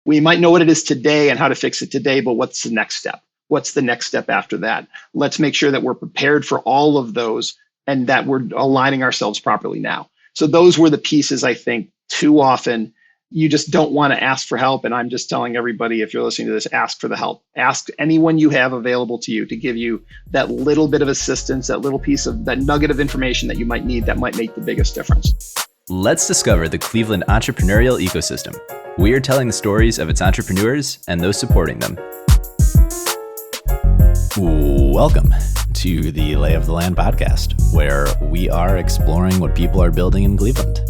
We might know what it is today and how to fix it today, but what's the next step? What's the next step after that? Let's make sure that we're prepared for all of those and that we're aligning ourselves properly now. So those were the pieces, I think, too often you just don't want to ask for help. And I'm just telling everybody, if you're listening to this, ask for the help. Ask anyone you have available to you to give you that little bit of assistance, that little piece of that nugget of information that you might need that might make the biggest difference. Let's discover the Cleveland entrepreneurial ecosystem. We are telling the stories of its entrepreneurs and those supporting them. Welcome to the Lay of the Land podcast, where we are exploring what people are building in Cleveland.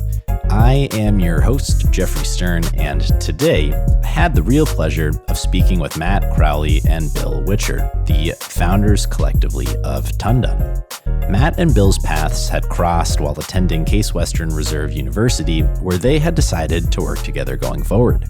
I am your host, Jeffrey Stern, and today I had the real pleasure of speaking with Matt Crowley and Bill Wichert, the founders collectively of TonDon. Matt and Bill's paths had crossed while attending Case Western Reserve University, where they had decided to work together going forward.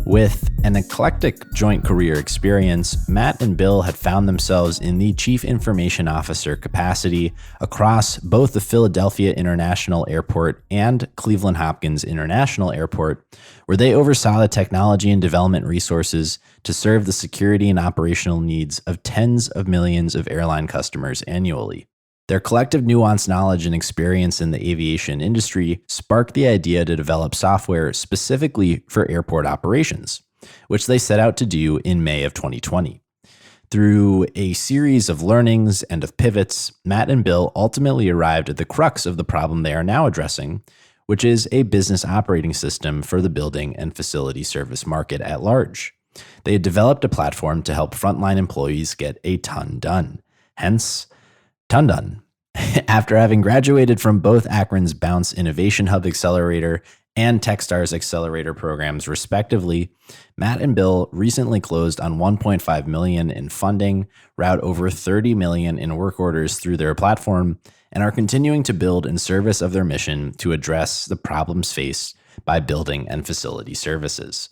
With an eclectic joint career experience, Matt and Bill had found themselves in the Chief Information Officer capacity across both the Philadelphia International Airport and Cleveland Hopkins International Airport, where they oversaw the technology and development resources to serve the security and operational needs of tens of millions of airline customers annually. Their collective nuanced knowledge and experience in the aviation industry sparked the idea to develop software specifically for airport operations, which they set out to do in May of 2020. Through a series of learnings and of pivots, Matt and Bill ultimately arrived at the crux of the problem they are now addressing, which is a business operating system for the building and facility service market at large. They had developed a platform to help frontline employees get a ton done, hence TonDon. After having graduated from both Akron's Bounce Innovation Hub Accelerator and Techstars Accelerator programs, respectively, Matt and Bill recently closed on $1.5 million in funding, route over $30 million in work orders through their platform, and are continuing to build in service of their mission to address the problems faced by building and facility services.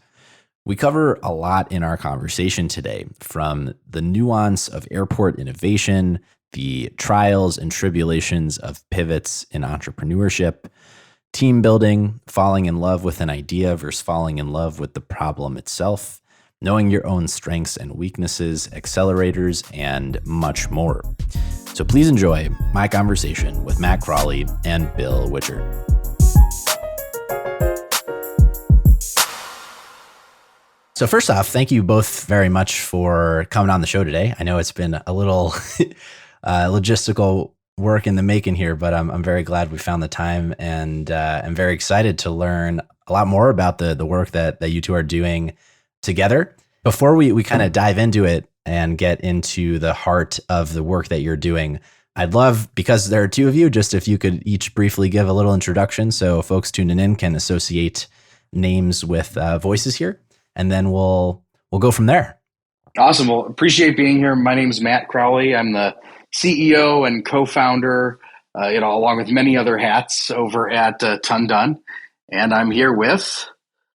We cover a lot in our conversation today, from the nuance of airport innovation, the trials and tribulations of pivots in entrepreneurship, team building, falling in love with an idea versus falling in love with the problem itself, knowing your own strengths and weaknesses, accelerators, and much more. So please enjoy my conversation with Matt Crowley and Bill Wichert. So first off, thank you both very much for coming on the show today. I know it's been a little logistical work in the making here, but I'm very glad we found the time, and I'm very excited to learn a lot more about the work that you two are doing together. Before we kind of dive into it and get into the heart of the work that you're doing, I'd love, because there are two of you, just if you could each briefly give a little introduction so folks tuning in can associate names with voices here, and then we'll go from there. Awesome. Well, appreciate being here. My name is Matt Crowley. I'm the CEO and co-founder, along with many other hats over at TonDon. And I'm here with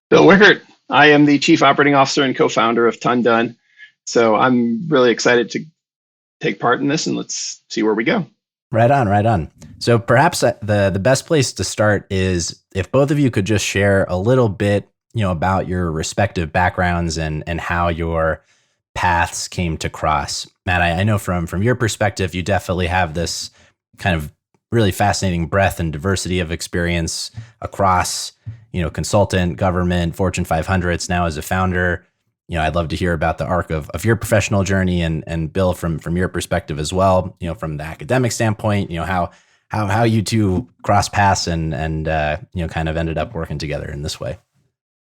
Bill Wichert. I am the Chief Operating Officer and co-founder of TonDon. So I'm really excited to take part in this, and let's see where we go. Right on. So perhaps the best place to start is if both of you could just share a little bit, about your respective backgrounds and how your paths came to cross. Matt, I know from your perspective, you definitely have this kind of really fascinating breadth and diversity of experience across, consultant, government, Fortune 500s, now as a founder. I'd love to hear about the arc of your professional journey, and Bill, from your perspective as well, from the academic standpoint, how you two cross paths and kind of ended up working together in this way.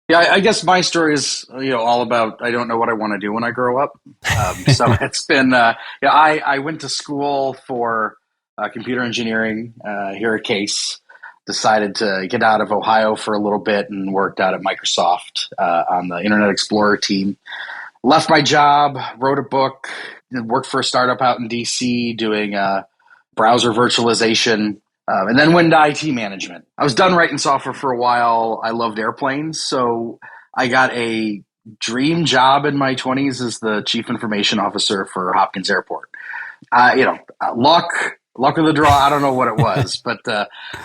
Yeah, I guess my story is, all about, I don't know what I want to do when I grow up. So it's been, I went to school for computer engineering here at Case, decided to get out of Ohio for a little bit and worked out at Microsoft on the Internet Explorer team. Left my job, wrote a book, worked for a startup out in DC doing browser virtualization. And then went into IT management. I was done writing software for a while. I loved airplanes. So I got a dream job in my 20s as the chief information officer for Hopkins Airport. Luck of the draw. I don't know what it was, but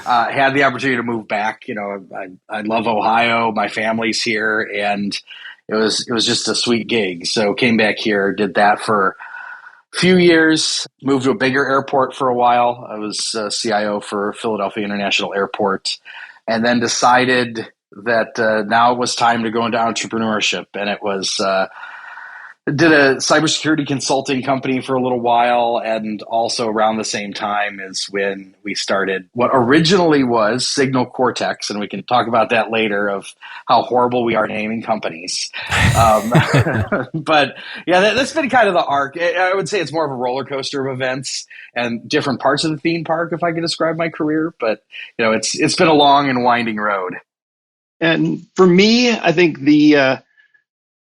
had the opportunity to move back. I love Ohio. My family's here. And, it was just a sweet gig. So came back here, did that for a few years, moved to a bigger airport for a while. I was CIO for Philadelphia International Airport, and then decided that now it was time to go into entrepreneurship. And it was did a cybersecurity consulting company for a little while, and also around the same time is when we started what originally was Signal Cortex, and we can talk about that later of how horrible we are naming companies. But yeah, that's been kind of the arc. I would say it's more of a roller coaster of events and different parts of the theme park, if I could describe my career. But it's been a long and winding road. And for me, I think the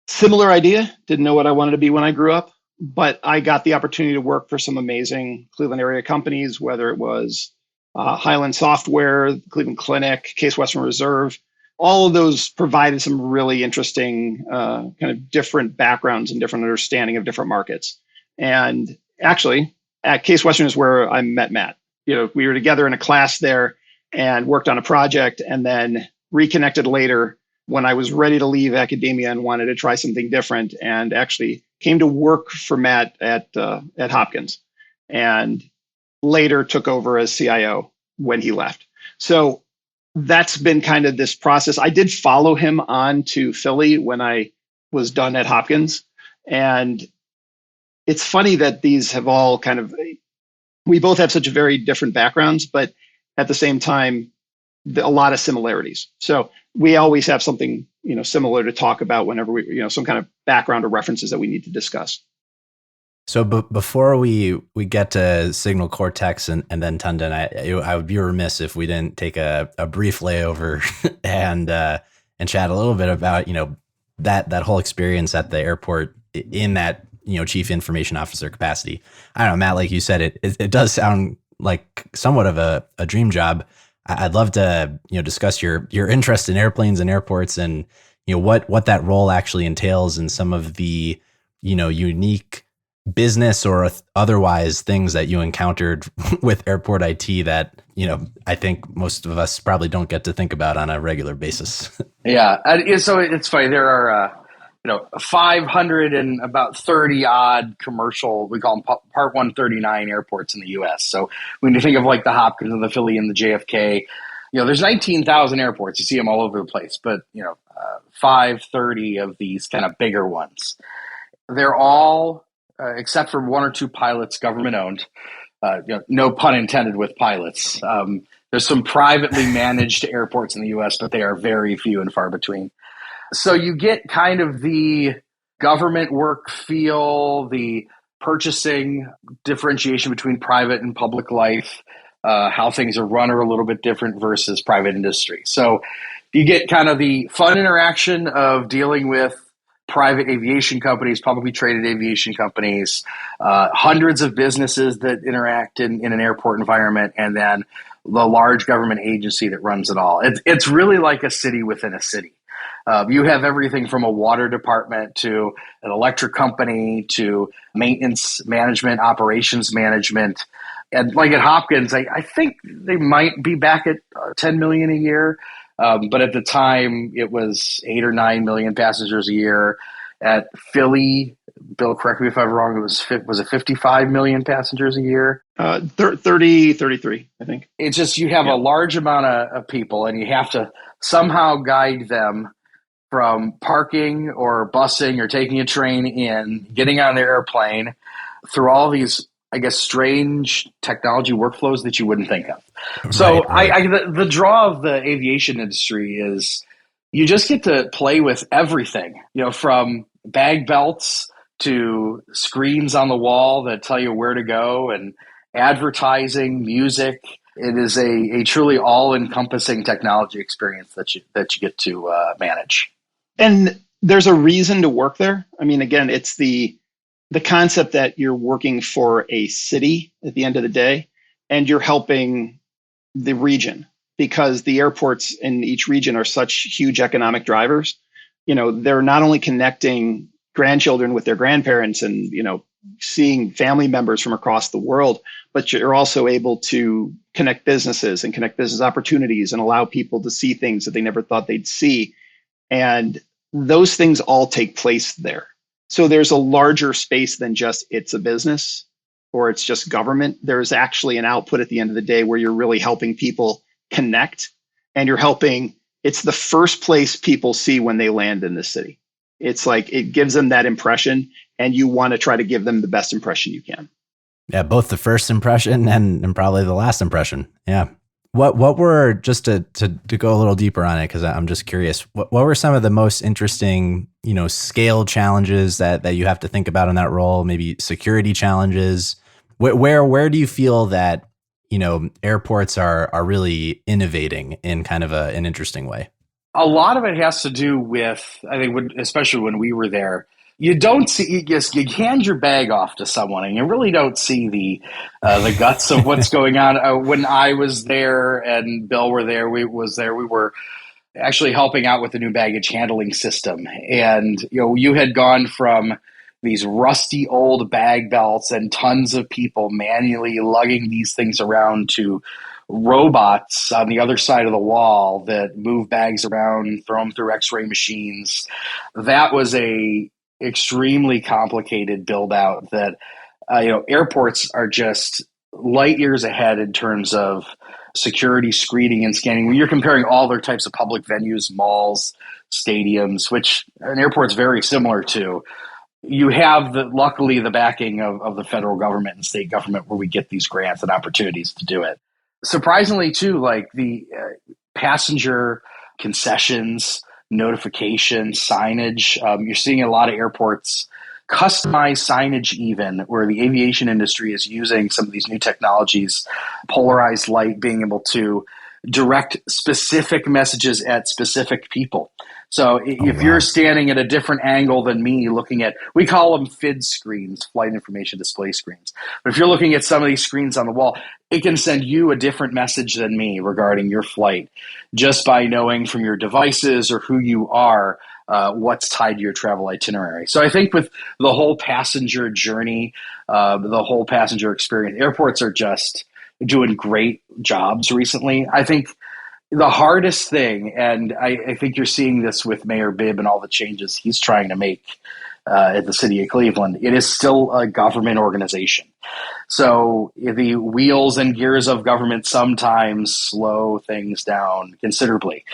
similar idea, didn't know what I wanted to be when I grew up, but I got the opportunity to work for some amazing Cleveland area companies, whether it was Highland Software, Cleveland Clinic, Case Western Reserve. All of those provided some really interesting kind of different backgrounds and different understanding of different markets. And actually, at Case Western is where I met Matt. We were together in a class there and worked on a project, and then reconnected later when I was ready to leave academia and wanted to try something different, and actually came to work for Matt at Hopkins, and later took over as CIO when he left. So that's been kind of this process. I did follow him on to Philly when I was done at Hopkins. And it's funny that these have all kind of, we both have such very different backgrounds, but at the same time, a lot of similarities. So we always have something, similar to talk about whenever we, some kind of background or references that we need to discuss. So before we get to Signal Cortex and then TonDon, I would be remiss if we didn't take a brief layover and chat a little bit about, that whole experience at the airport in that, chief information officer capacity. I don't know, Matt, like you said, it does sound like somewhat of a dream job. I'd love to, discuss your interest in airplanes and airports, and, what that role actually entails, and some of the, unique business or otherwise things that you encountered with airport IT that, I think most of us probably don't get to think about on a regular basis. Yeah. So it's funny. There are, 500 and about 30 odd commercial, we call them Part 139 airports in the US. So when you think of like the Hopkins and the Philly and the JFK, there's 19,000 airports. You see them all over the place, but 530 of these kind of bigger ones. They're all, except for one or two pilots, government owned. No pun intended with pilots. There's some privately managed airports in the US, but they are very few and far between. So you get kind of the government work feel, the purchasing differentiation between private and public life, how things are run are a little bit different versus private industry. So you get kind of the fun interaction of dealing with private aviation companies, publicly traded aviation companies, hundreds of businesses that interact in an airport environment, and then the large government agency that runs it all. It's really like a city within a city. You have everything from a water department to an electric company to maintenance management, operations management. And like at Hopkins, I think they might be back at 10 million a year. But at the time, it was 8 or 9 million passengers a year. At Philly, Bill, correct me if I'm wrong, was it 55 million passengers a year? 30, 33, I think. It's just you have a large amount of people, and you have to somehow guide them from parking or busing or taking a train in, getting on their airplane, through all these, I guess, strange technology workflows that you wouldn't think of. So right. The draw of the aviation industry is you just get to play with everything, from bag belts to screens on the wall that tell you where to go, and advertising, music. It is a truly all-encompassing technology experience that you get to manage. And there's a reason to work there. I mean, again, it's the concept that you're working for a city at the end of the day, and you're helping the region, because the airports in each region are such huge economic drivers. They're not only connecting grandchildren with their grandparents and, seeing family members from across the world, but you're also able to connect businesses and connect business opportunities and allow people to see things that they never thought they'd see. And those things all take place there. So there's a larger space than just it's a business or it's just government. There's actually an output at the end of the day where you're really helping people connect, and it's the first place people see when they land in the city. It's like it gives them that impression, and you want to try to give them the best impression you can. Yeah, both the first impression and probably the last impression. Yeah. What were, just to go a little deeper on it, because I'm just curious, what were some of the most interesting, scale challenges that you have to think about in that role? Maybe security challenges. Where do you feel that, airports are really innovating in kind of an interesting way? A lot of it has to do with, I think, especially when we were there, you don't see, you hand your bag off to someone and you really don't see the guts of what's going on. When I was there and Bill we were actually helping out with the new baggage handling system. And, you had gone from these rusty old bag belts and tons of people manually lugging these things around to robots on the other side of the wall that move bags around, throw them through x-ray machines. That was a extremely complicated build out that, airports are just light years ahead in terms of security screening and scanning. When you're comparing all their types of public venues, malls, stadiums, which an airport's very similar to, you have luckily the backing of the federal government and state government where we get these grants and opportunities to do it. Surprisingly too, like the passenger concessions, notification, signage, you're seeing a lot of airports customize signage even, where the aviation industry is using some of these new technologies, polarized light, being able to direct specific messages at specific people. So if you're standing at a different angle than me, looking at, we call them FID screens, flight information display screens. But if you're looking at some of these screens on the wall, it can send you a different message than me regarding your flight, just by knowing from your devices or who you are, what's tied to your travel itinerary. So I think with the whole passenger journey, the whole passenger experience, airports are just doing great jobs recently. I think the hardest thing, and I think you're seeing this with Mayor Bibb and all the changes he's trying to make at the city of Cleveland, it is still a government organization. So the wheels and gears of government sometimes slow things down considerably.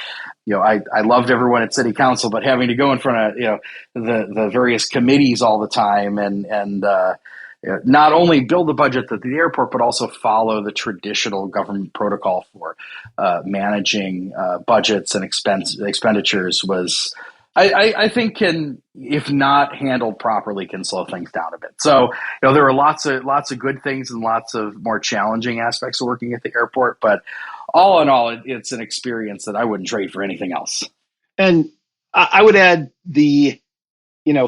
I loved everyone at city council, but having to go in front of, the various committees all the time and not only build the budget at the airport, but also follow the traditional government protocol for managing budgets and expenditures was, I think, can, if not handled properly, can slow things down a bit. So, there are lots of good things and lots of more challenging aspects of working at the airport, but all in all, it's an experience that I wouldn't trade for anything else. And I would add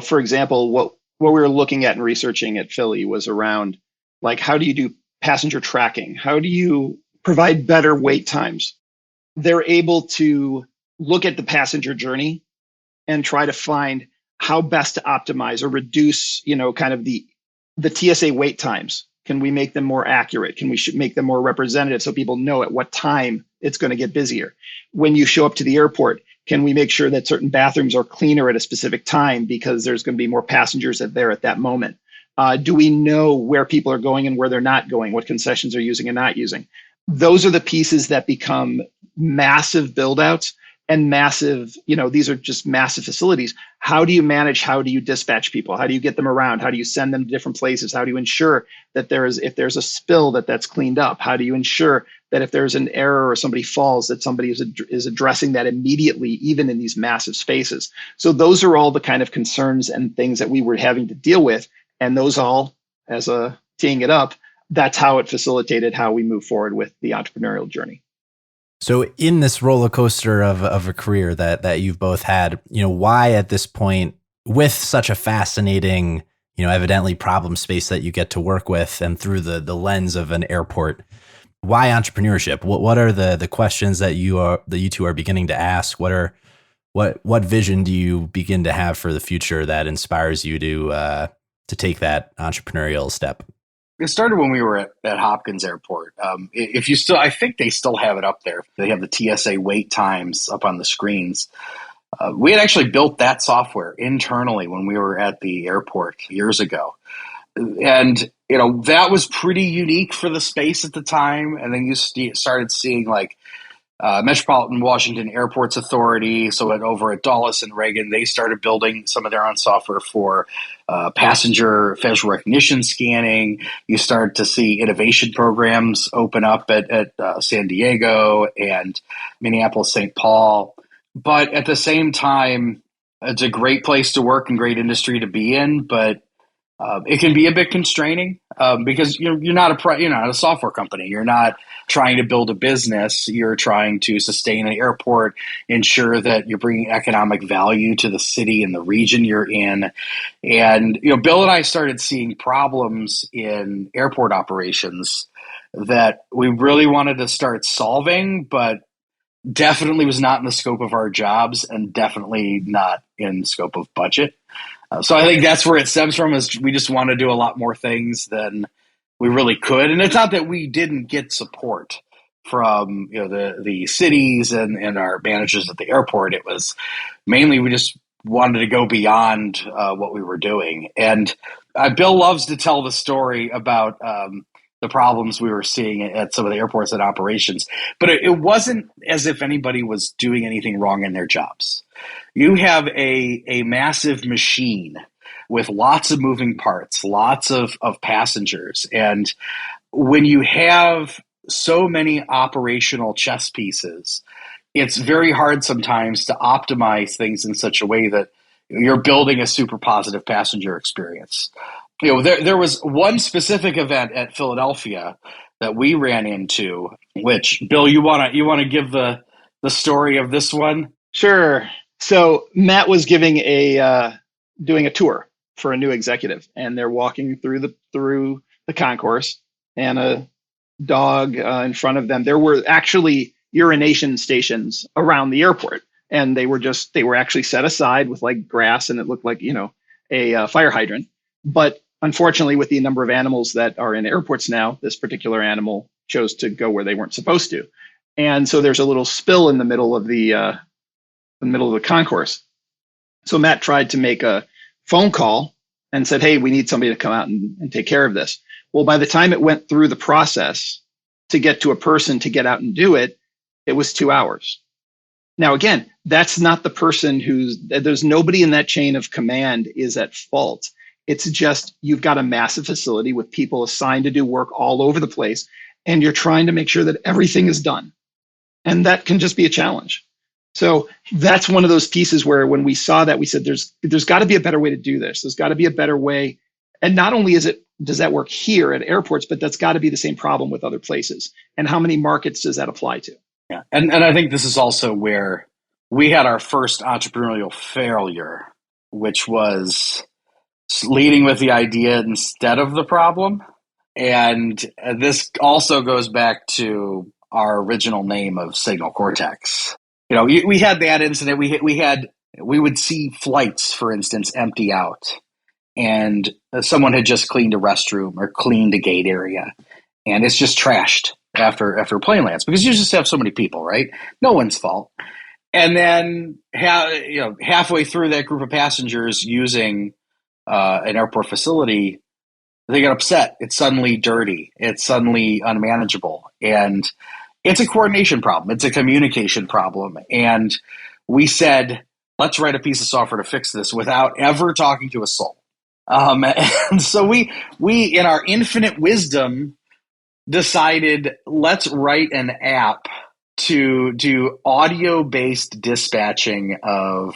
for example, what we were looking at and researching at Philly was around, like, how do you do passenger tracking? How do you provide better wait times? They're able to look at the passenger journey and try to find how best to optimize or reduce, kind of the TSA wait times. Can we make them more accurate? Can we make them more representative so people know at what time it's going to get busier? When you show up to the airport, can we make sure that certain bathrooms are cleaner at a specific time because there's going to be more passengers there at that moment? Do we know where people are going and where they're not going, what concessions are using and not using? Those are the pieces that become massive build-outs and massive, these are just massive facilities. How do you manage? How do you dispatch people? How do you get them around? How do you send them to different places? How do you ensure that if there's a spill, that's cleaned up? How do you ensure that if there's an error or somebody falls, that somebody is addressing that immediately, even in these massive spaces? So those are all the kind of concerns and things that we were having to deal with. And those all, teeing it up, that's how it facilitated how we move forward with the entrepreneurial journey. So in this roller coaster of a career that you've both had, why at this point, with such a fascinating, evidently problem space that you get to work with and through the lens of an airport, why entrepreneurship? What are the questions that you two are beginning to ask? What vision do you begin to have for the future that inspires you to take that entrepreneurial step? It started when we were at Hopkins Airport. I think they still have it up there. They have the TSA wait times up on the screens. We had actually built that software internally when we were at the airport years ago. And, that was pretty unique for the space at the time. And then you started seeing like Metropolitan Washington Airports Authority. So over at Dulles and Reagan, they started building some of their own software for passenger facial recognition scanning. You started to see innovation programs open up at San Diego and Minneapolis, St. Paul. But at the same time, it's a great place to work and great industry to be in, but it can be a bit constraining because you're not a software company. You're not trying to build a business. You're trying to sustain an airport, ensure that you're bringing economic value to the city and the region you're in. And Bill and I started seeing problems in airport operations that we really wanted to start solving, but definitely was not in the scope of our jobs and definitely not in scope of budget. So I think that's where it stems from, is we just want to do a lot more things than we really could. And it's not that we didn't get support from the cities and our managers at the airport. It was mainly we just wanted to go beyond what we were doing. And Bill loves to tell the story about the problems we were seeing at some of the airports and operations. But it wasn't as if anybody was doing anything wrong in their jobs. You have a massive machine with lots of moving parts, lots of passengers. And when you have so many operational chess pieces, it's very hard sometimes to optimize things in such a way that you're building a super positive passenger experience. There was one specific event at Philadelphia that we ran into, which, Bill, you want to give the story of this one? Sure. So Matt was doing a tour for a new executive, and they're walking through the concourse, and a dog in front of them. There were actually urination stations around the airport, and they were actually set aside with like grass, and it looked like a fire hydrant. But unfortunately, with the number of animals that are in airports now, this particular animal chose to go where they weren't supposed to, and so there's a little spill in the middle of the concourse. So Matt tried to make a phone call and said, "Hey, we need somebody to come out and take care of this." Well, by the time it went through the process to get to a person to get out and do it, it was 2 hours. Now, again, that's not the person there's nobody in that chain of command is at fault. It's just you've got a massive facility with people assigned to do work all over the place, and you're trying to make sure that everything is done. And that can just be a challenge. So that's one of those pieces where when we saw that, we said, there's got to be a better way to do this. There's got to be a better way. And not only does that work here at airports, but that's got to be the same problem with other places. And how many markets does that apply to? Yeah. And I think this is also where we had our first entrepreneurial failure, which was leading with the idea instead of the problem. And this also goes back to our original name of Signal Cortex. We had that incident. We would see flights, for instance, empty out, and someone had just cleaned a restroom or cleaned a gate area, and it's just trashed after a plane lands because you just have so many people, right? No one's fault. And then halfway through that group of passengers using an airport facility, they get upset. It's suddenly dirty. It's suddenly unmanageable, and it's a coordination problem. It's a communication problem. And we said, let's write a piece of software to fix this without ever talking to a soul. And so we, in our infinite wisdom, decided, let's write an app to do audio-based dispatching of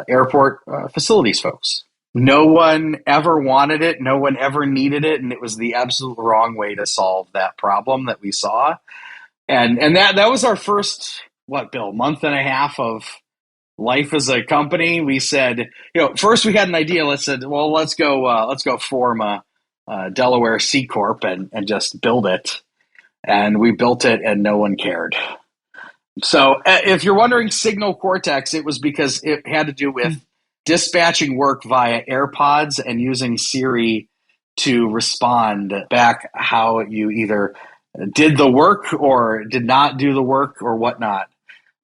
airport facilities folks. No one ever wanted it. No one ever needed it. And it was the absolute wrong way to solve that problem that we saw. And that was our first, Bill, month and a half of life as a company. We said, first we had an idea. Let's go form a Delaware C Corp and just build it. And we built it, and no one cared. So if you're wondering, Signal Cortex, it was because it had to do with dispatching work via AirPods and using Siri to respond back how you either did the work or did not do the work or whatnot.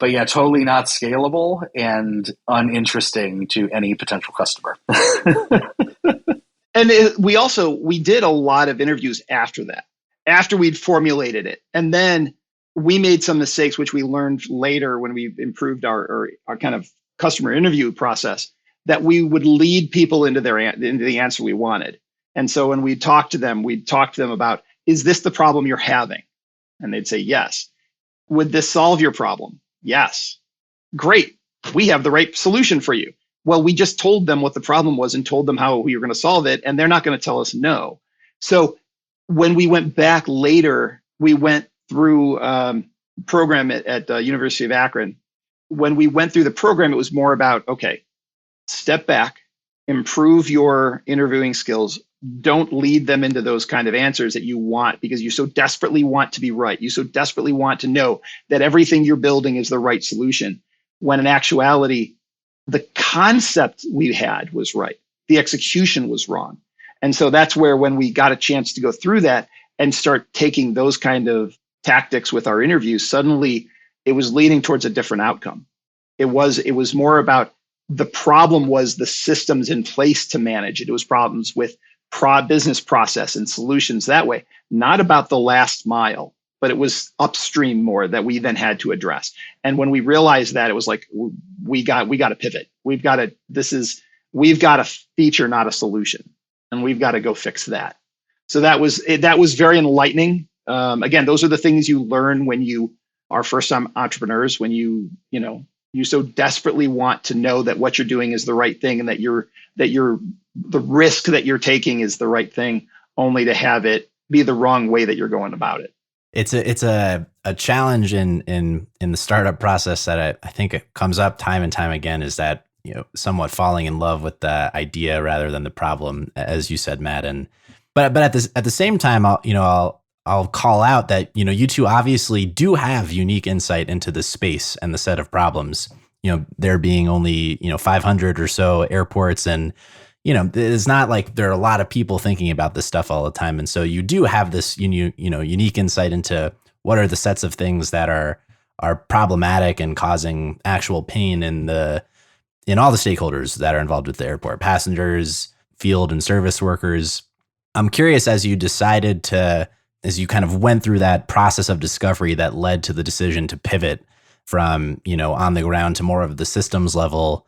But yeah, totally not scalable and uninteresting to any potential customer. And we did a lot of interviews after that, after we'd formulated it. And then we made some mistakes, which we learned later when we improved our kind of customer interview process, that we would lead people into the answer we wanted. And so when we'd talk to them about, is this the problem you're having? And they'd say, yes. Would this solve your problem? Yes. Great. We have the right solution for you. Well, we just told them what the problem was and told them how we were going to solve it, and they're not going to tell us no. So when we went back later, we went through program at University of Akron. When we went through the program, it was more about, okay, step back, improve your interviewing skills. Don't lead them into those kind of answers that you want, because you so desperately want to be right. You so desperately want to know that everything you're building is the right solution, when in actuality, the concept we had was right. The execution was wrong. And so that's where, when we got a chance to go through that and start taking those kind of tactics with our interviews, suddenly it was leading towards a different outcome. It was more about, the problem was the systems in place to manage it. It was problems with business process and solutions that way, not about the last mile, but it was upstream more that we then had to address. And when we realized that, it was like, we got to pivot. We've got a feature, not a solution, and we've got to go fix that. So that was very enlightening. Again, those are the things you learn when you are first-time entrepreneurs, when you so desperately want to know that what you're doing is the right thing, and that the risk that you're taking is the right thing, only to have it be the wrong way that you're going about it. It's a challenge in the startup process that I think it comes up time and time again, is that, somewhat falling in love with the idea rather than the problem, as you said, Matt. But at the same time, I'll call out that, you two obviously do have unique insight into the space and the set of problems, there being only, 500 or so airports, and, it's not like there are a lot of people thinking about this stuff all the time. And so you do have this, unique insight into what are the sets of things that are problematic and causing actual pain in all the stakeholders that are involved with the airport: passengers, field and service workers. I'm curious, as you kind of went through that process of discovery that led to the decision to pivot from, on the ground to more of the systems level,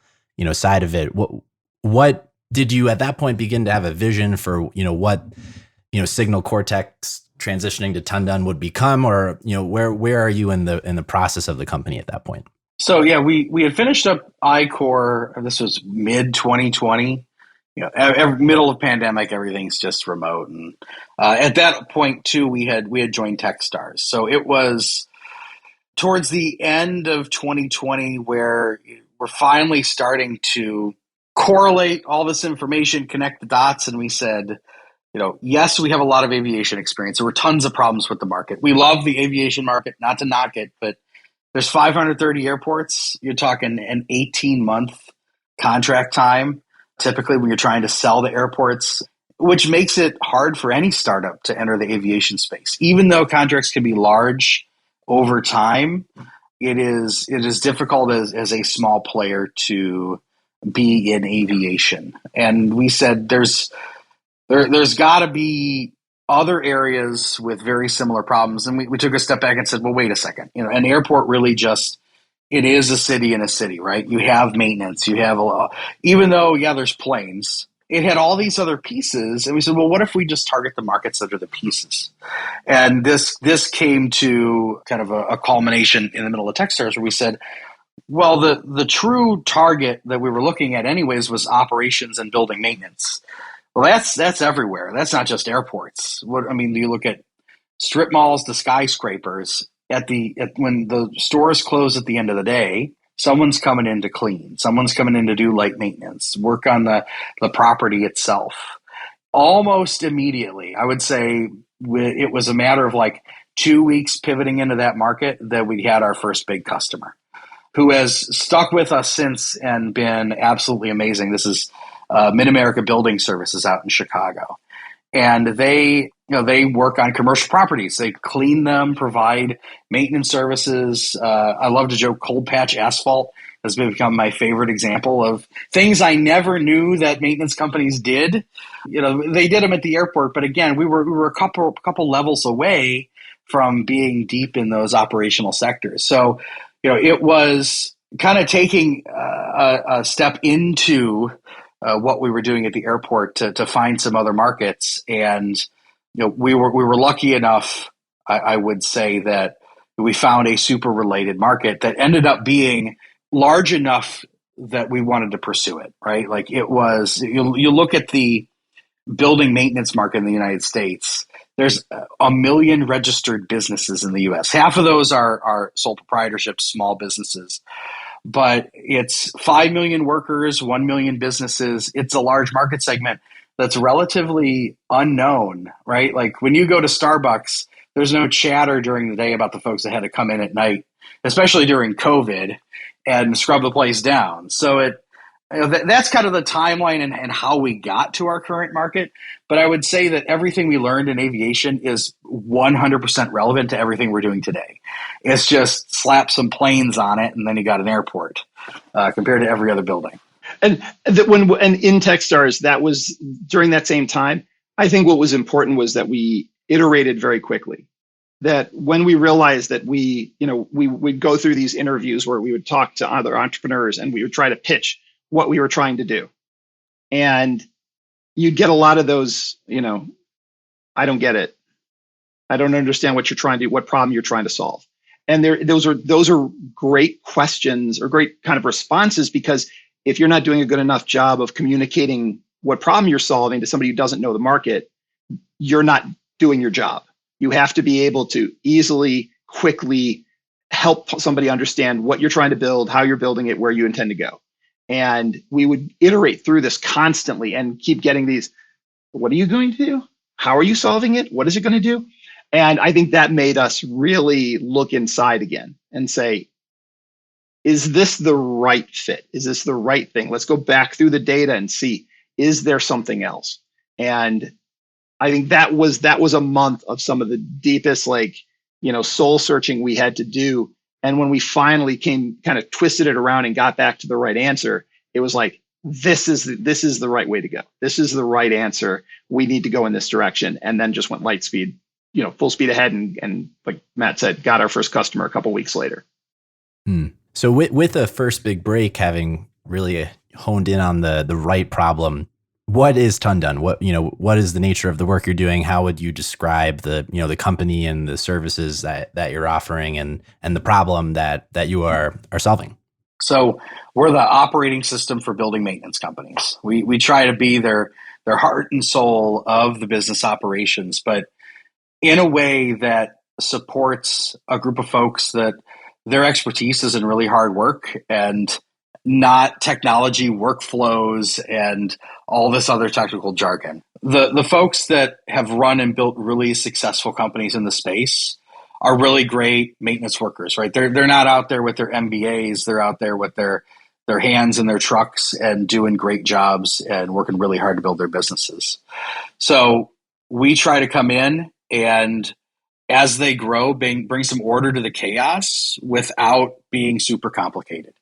side of it, what did you at that point begin to have a vision for, what, Signal Cortex transitioning to TonDone would become, or, where are you in the process of the company at that point? So yeah, we had finished up iCore. This was mid 2020. Middle of pandemic, everything's just remote, and at that point too, we had joined Techstars. So it was towards the end of 2020 where we're finally starting to correlate all this information, connect the dots, and we said, yes, we have a lot of aviation experience. There were tons of problems with the market. We love the aviation market, not to knock it, but there's 530 airports. You're talking an 18-month contract time, typically, when you're trying to sell the airports, which makes it hard for any startup to enter the aviation space. Even though contracts can be large over time, it is difficult as a small player to be in aviation. And we said there's got to be other areas with very similar problems. And we took a step back and said, well, wait a second. An airport really it is a city in a city, right? You have maintenance, you have even though, there's planes, it had all these other pieces. And we said, well, what if we just target the markets that are the pieces? And this came to kind of a culmination in the middle of Techstars, where we said, well, the true target that we were looking at anyways was operations and building maintenance. Well, that's everywhere. That's not just airports. You look at strip malls, the skyscrapers. When the stores close at the end of the day, someone's coming in to clean. Someone's coming in to do light maintenance, work on the property itself. Almost immediately, I would say it was a matter of like 2 weeks pivoting into that market that we had our first big customer, who has stuck with us since and been absolutely amazing. This is Mid-America Building Services out in Chicago. and they work on commercial properties. They clean them, provide maintenance services. I love to joke cold patch asphalt has become my favorite example of things I never knew that maintenance companies did. They did them at the airport, but again, we were a couple levels away from being deep in those operational sectors. So, it was kind of taking a step into what we were doing at the airport to find some other markets. And we were lucky enough, I would say, that we found a super related market that ended up being large enough that we wanted to pursue it, right? Like it was, you look at the building maintenance market in the United States, there's 1 million registered businesses in the US. Half of those are sole proprietorships, small businesses. But it's 5 million workers, 1 million businesses. It's a large market segment that's relatively unknown, right? Like when you go to Starbucks, there's no chatter during the day about the folks that had to come in at night, especially during COVID, and scrub the place down. So that's kind of the timeline and how we got to our current market. But I would say that everything we learned in aviation is 100% relevant to everything we're doing today. It's just slap some planes on it, and then you got an airport compared to every other building. And in Techstars, that was during that same time. I think what was important was that we iterated very quickly. That when we realized that we'd go through these interviews where we would talk to other entrepreneurs and we would try to pitch what we were trying to do. And you'd get a lot of those, I don't get it. I don't understand what you're trying to do, what problem you're trying to solve. And those are great questions or great kind of responses, because if you're not doing a good enough job of communicating what problem you're solving to somebody who doesn't know the market, you're not doing your job. You have to be able to easily, quickly help somebody understand what you're trying to build, how you're building it, where you intend to go. And we would iterate through this constantly and keep getting these, what are you going to do? How are you solving it? What is it going to do? And I think that made us really look inside again and say, is this the right fit? Is this the right thing? Let's go back through the data and see, is there something else? And I think that was a month of some of the deepest, soul searching we had to do. And when we finally kind of twisted it around and got back to the right answer, it was like, this is the right way to go. This is the right answer. We need to go in this direction. And then just went light speed, full speed ahead. And like Matt said, got our first customer a couple of weeks later. So with the first big break having really honed in on the right problem, what is TonDone? What is the nature of the work you're doing? How would you describe the company and the services that you're offering and the problem that you are solving? So we're the operating system for building maintenance companies. We try to be their heart and soul of the business operations, but in a way that supports a group of folks that their expertise is in really hard work and not technology workflows and all this other technical jargon. The folks that have run and built really successful companies in the space are really great maintenance workers, right? They're not out there with their MBAs. They're out there with their hands in their trucks and doing great jobs and working really hard to build their businesses. So we try to come in and, as they grow, bring some order to the chaos without being super complicated.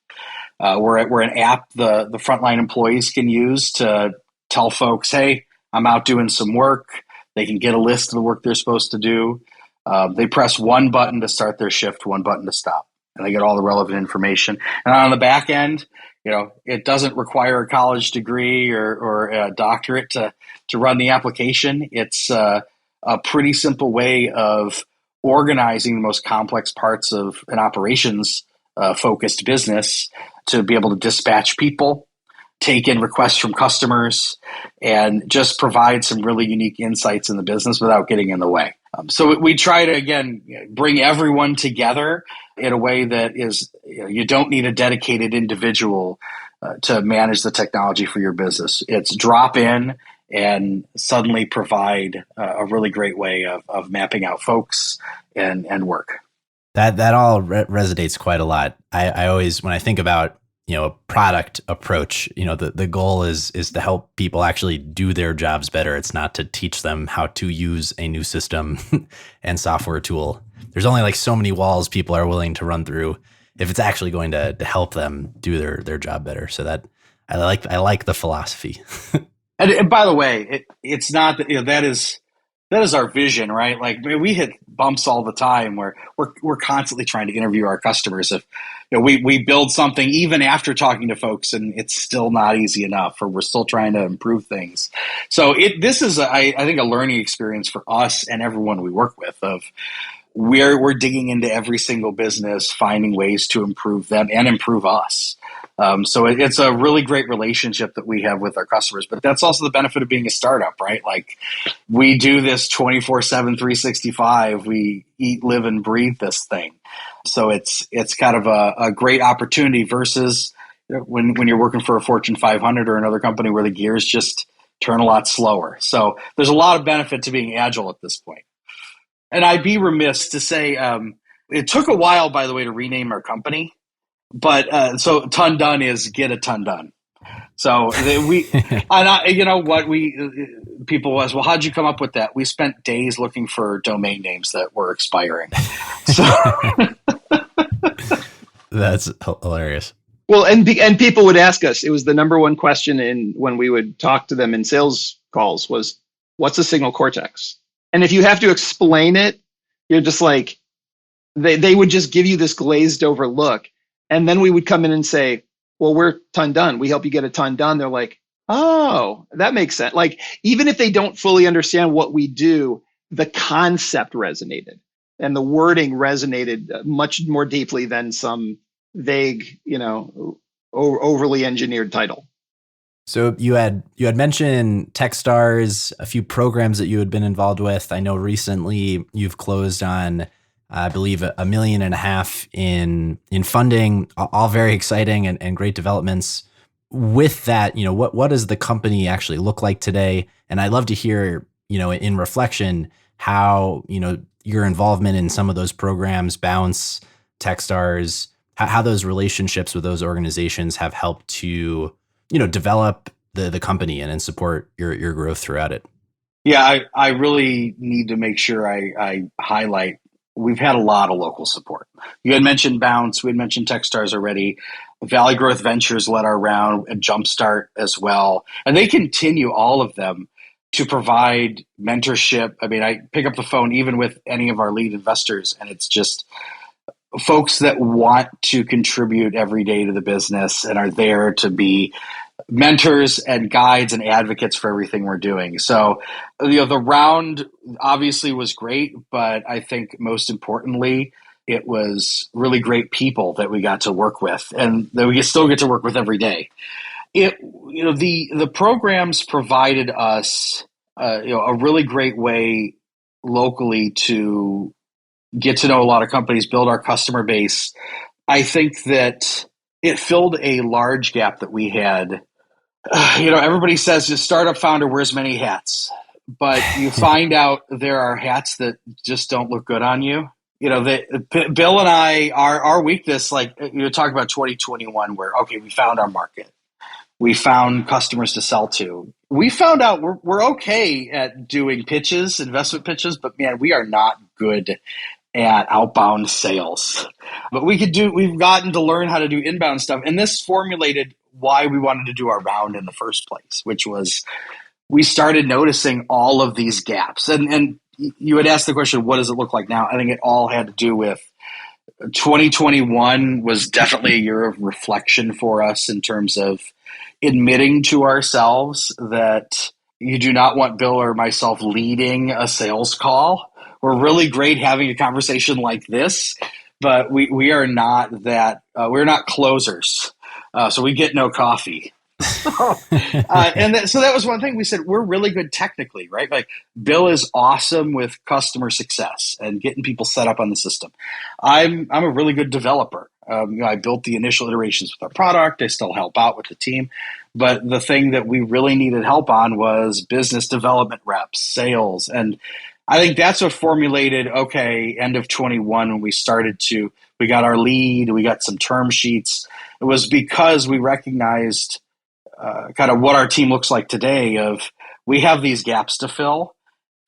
We're an app the frontline employees can use to tell folks, hey, I'm out doing some work. They can get a list of the work they're supposed to do. They press one button to start their shift, one button to stop, and they get all the relevant information. And on the back end, it doesn't require a college degree or a doctorate to run the application. It's a pretty simple way of organizing the most complex parts of an operations focused business to be able to dispatch people, take in requests from customers, and just provide some really unique insights in the business without getting in the way. So we try to, again, bring everyone together in a way that is, you don't need a dedicated individual to manage the technology for your business. It's drop in and suddenly provide a really great way of mapping out folks and work. That all resonates quite a lot. I always, when I think about a product approach. The goal is to help people actually do their jobs better. It's not to teach them how to use a new system and software tool. There's only like so many walls people are willing to run through if it's actually going to help them do their job better. So that I like the philosophy. And by the way, it's not that that is our vision, right? Like we hit bumps all the time where we're constantly trying to interview our customers. If we build something even after talking to folks and it's still not easy enough, or we're still trying to improve things. So this is I think a learning experience for us and everyone we work with. Of we're digging into every single business, finding ways to improve them and improve us. So it's a really great relationship that we have with our customers, but that's also the benefit of being a startup, right? Like we do this 24/7, 365. We eat, live, and breathe this thing. So it's kind of a great opportunity versus when you're working for a Fortune 500 or another company where the gears just turn a lot slower. So there's a lot of benefit to being agile at this point. And I'd be remiss to say it took a while, by the way, to rename our company. But so TonDone is get a ton done. So people was, well, how'd you come up with that? We spent days looking for domain names that were expiring. So That's hilarious. Well, and people would ask us, it was the number one question when we would talk to them in sales calls was, what's a signal cortex? And if you have to explain it, you're just like, they would just give you this glazed over look. And then we would come in and say, well, we're TonDone. We help you get a ton done. They're like, oh, that makes sense. Like, even if they don't fully understand what we do, the concept resonated and the wording resonated much more deeply than some vague, overly engineered title. So you had mentioned Techstars, a few programs that you had been involved with. I know recently you've closed on, I believe, $1.5 million in funding, all very exciting and great developments. With that, what does the company actually look like today? And I'd love to hear, in reflection, how, your involvement in some of those programs, Bounce, Techstars, how those relationships with those organizations have helped to, develop the company and support your growth throughout it. Yeah, I really need to make sure I highlight we've had a lot of local support. You had mentioned Bounce. We had mentioned Techstars already. Valley Growth Ventures led our round, and Jumpstart as well. And they continue, all of them, to provide mentorship. I mean, I pick up the phone even with any of our lead investors, and it's just folks that want to contribute every day to the business and are there to be mentors and guides and advocates for everything we're doing. So, the round obviously was great, but I think most importantly, it was really great people that we got to work with and that we still get to work with every day. The programs provided us, a really great way locally to get to know a lot of companies, build our customer base. I think that it filled a large gap that we had. Everybody says the startup founder wears many hats, but you find out there are hats that just don't look good on you. Bill and I, our weakness, like talk about 2021, where, okay, we found our market. We found customers to sell to. We found out we're okay at doing pitches, investment pitches, but man, we are not good at outbound sales. But we've gotten to learn how to do inbound stuff. And this formulated why we wanted to do our round in the first place, which was we started noticing all of these gaps. And you had asked the question, what does it look like now? I think it all had to do with 2021 was definitely a year of reflection for us in terms of admitting to ourselves that you do not want Bill or myself leading a sales call. We're really great having a conversation like this, but we are not that. We're not closers, so we get no coffee. So that was one thing we said. We're really good technically, right? Like Bill is awesome with customer success and getting people set up on the system. I'm a really good developer. I built the initial iterations with our product. I still help out with the team, but the thing that we really needed help on was business development reps, sales, and I think that's what formulated, okay, end of 21 when we got our lead, we got some term sheets. It was because we recognized kind of what our team looks like today of we have these gaps to fill.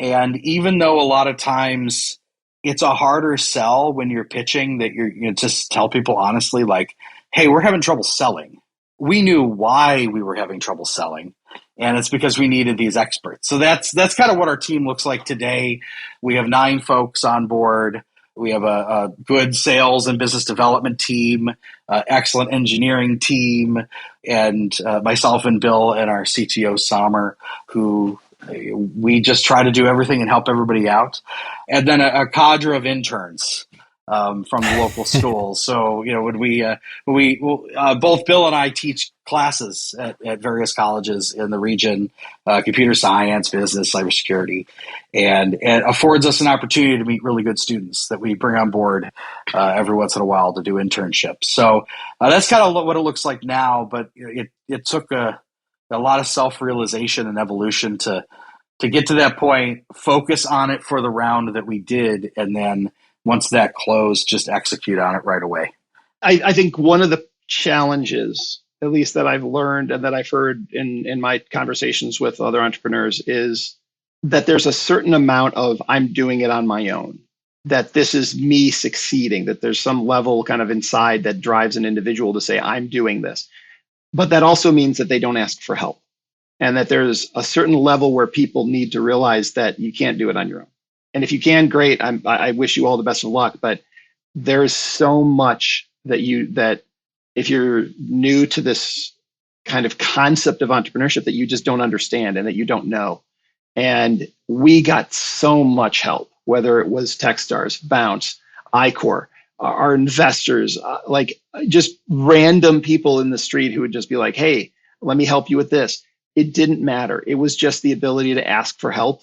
And even though a lot of times it's a harder sell when you're pitching that just tell people honestly, like, hey, we're having trouble selling. We knew why we were having trouble selling. And it's because we needed these experts. So that's kind of what our team looks like today. We have 9 folks on board. We have a good sales and business development team, excellent engineering team, and myself and Bill and our CTO, Sommer, who we just try to do everything and help everybody out. And then a cadre of interns from the local schools. So, when we both Bill and I teach classes at various colleges in the region, computer science, business, cybersecurity, and it affords us an opportunity to meet really good students that we bring on board every once in a while to do internships. So that's kind of what it looks like now, but it took a lot of self-realization and evolution to get to that point, focus on it for the round that we did, and then once that closed, just execute on it right away. I think one of the challenges, at least that I've learned and that I've heard in my conversations with other entrepreneurs, is that there's a certain amount of I'm doing it on my own, that this is me succeeding, that there's some level kind of inside that drives an individual to say, I'm doing this. But that also means that they don't ask for help, and that there's a certain level where people need to realize that you can't do it on your own. And if you can, great. I wish you all the best of luck. But there's so much that if you're new to this kind of concept of entrepreneurship, that you just don't understand and that you don't know. And we got so much help, whether it was Techstars, Bounce, iCore, our investors, like just random people in the street who would just be like, hey, let me help you with this. It didn't matter. It was just the ability to ask for help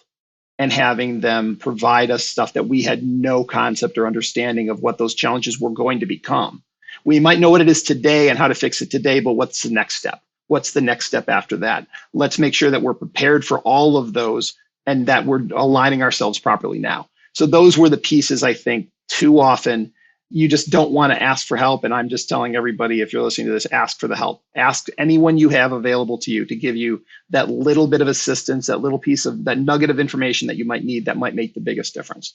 and having them provide us stuff that we had no concept or understanding of what those challenges were going to become. We might know what it is today and how to fix it today, but what's the next step? What's the next step after that? Let's make sure that we're prepared for all of those and that we're aligning ourselves properly now. So those were the pieces, I think, too often you just don't want to ask for help. And I'm just telling everybody, if you're listening to this, ask for the help. Ask anyone you have available to you to give you that little bit of assistance, that little piece of that nugget of information that you might need that might make the biggest difference.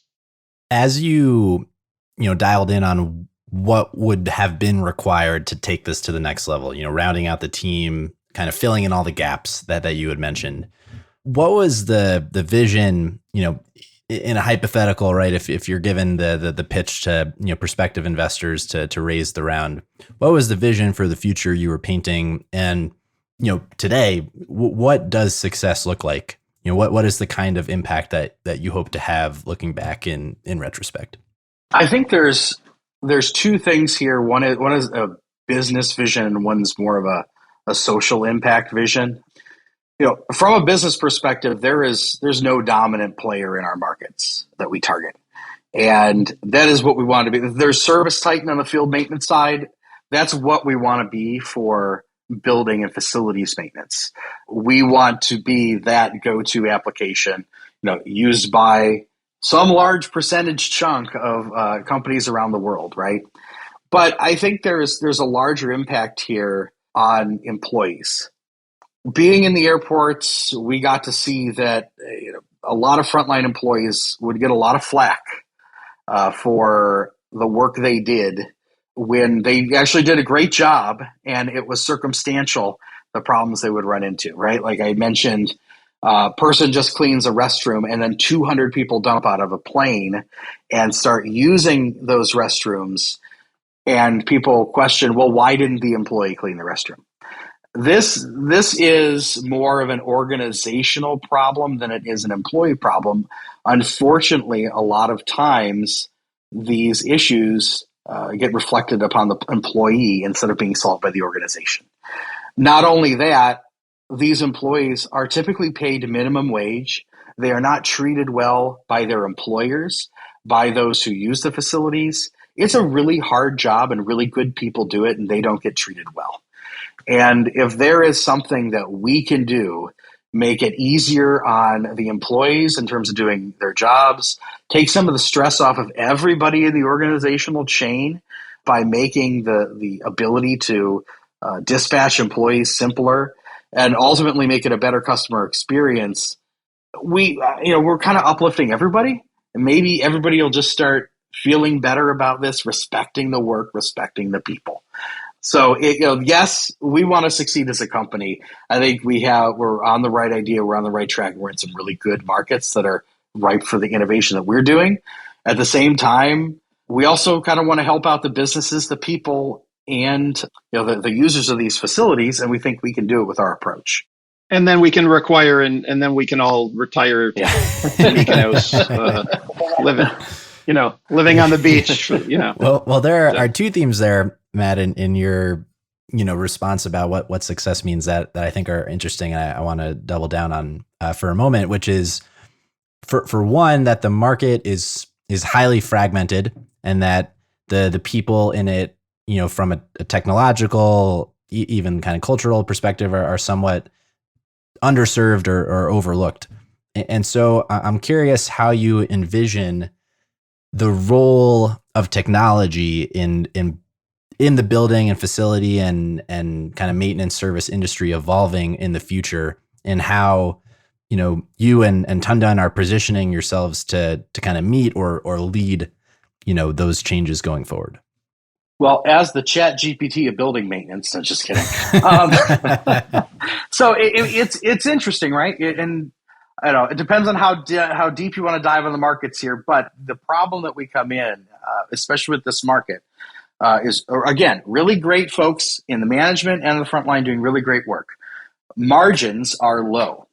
As you dialed in on what would have been required to take this to the next level, rounding out the team, kind of filling in all the gaps that you had mentioned, what was the vision, in a hypothetical, right? If you're given the pitch to prospective investors to raise the round, what was the vision for the future you were painting? And today, what does success look like? What is the kind of impact that you hope to have looking back in retrospect? I think there's 2 things here. One is a business vision, and one's more of a social impact vision. From a business perspective, there's no dominant player in our markets that we target. And that is what we want to be. There's service titan on the field maintenance side. That's what we want to be for building and facilities maintenance. We want to be that go-to application, used by some large percentage chunk of companies around the world, right? But I think there's a larger impact here on employees. Being in the airports, we got to see that a lot of frontline employees would get a lot of flack for the work they did when they actually did a great job, and it was circumstantial, the problems they would run into, right? Like I mentioned, a person just cleans a restroom and then 200 people dump out of a plane and start using those restrooms, and people question, well, why didn't the employee clean the restroom? This is more of an organizational problem than it is an employee problem. Unfortunately, a lot of times these issues get reflected upon the employee instead of being solved by the organization. Not only that, these employees are typically paid minimum wage. They are not treated well by their employers, by those who use the facilities. It's a really hard job, and really good people do it, and they don't get treated well. And if there is something that we can do, make it easier on the employees in terms of doing their jobs, take some of the stress off of everybody in the organizational chain by making the ability to dispatch employees simpler and ultimately make it a better customer experience, we're kind of uplifting everybody, and maybe everybody will just start feeling better about this, respecting the work, respecting the people. So, yes, we want to succeed as a company. I think we're on the right idea. We're on the right track. We're in some really good markets that are ripe for the innovation that we're doing. At the same time, we also kind of want to help out the businesses, the people, and the users of these facilities. And we think we can do it with our approach. And then we can require, and then we can all retire to Mykonos, living on the beach. Well, there are two themes there, Matt, in your response about what success means that I think are interesting, and I want to double down on for a moment, which is for one, that the market is highly fragmented, and that the people in it, from a technological, even kind of cultural perspective, are somewhat underserved or overlooked. And so I'm curious how you envision the role of technology in the building and facility and kind of maintenance service industry evolving in the future, and how you and TonDone are positioning yourselves to kind of meet or lead those changes going forward. Well, as the Chat GPT of building maintenance, no, just kidding. So it's interesting, right? And I don't know, it depends on how deep you want to dive on the markets here. But the problem that we come in, especially with this market, is, again, really great folks in the management and the front line doing really great work. Margins are low.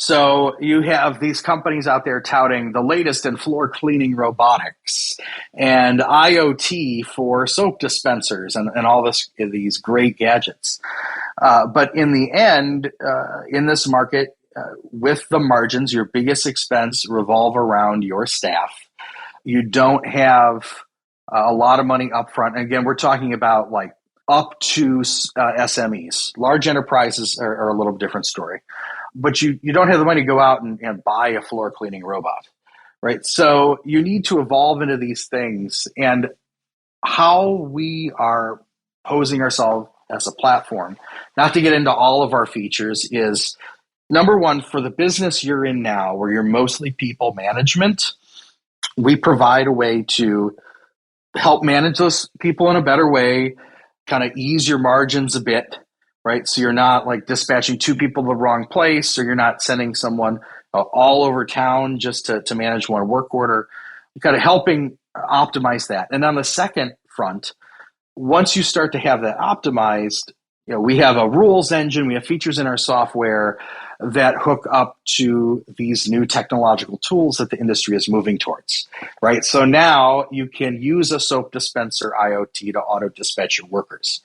So you have these companies out there touting the latest in floor cleaning robotics and IoT for soap dispensers and all these great gadgets. But in the end, in this market, with the margins, your biggest expense revolve around your staff. You don't have a lot of money up front. And again, we're talking about like up to SMEs. Large enterprises are a little different story. But you don't have the money to go out and buy a floor cleaning robot, right? So you need to evolve into these things. And how we are posing ourselves as a platform, not to get into all of our features, is number one, for the business you're in now, where you're mostly people management, we provide a way to help manage those people in a better way, kind of ease your margins a bit. Right, so you're not like dispatching two people to the wrong place, or you're not sending someone all over town just to manage one work order. You're kind of helping optimize that. And on the second front, once you start to have that optimized, we have a rules engine, we have features in our software that hook up to these new technological tools that the industry is moving towards. Right, so now you can use a soap dispenser IoT to auto dispatch your workers.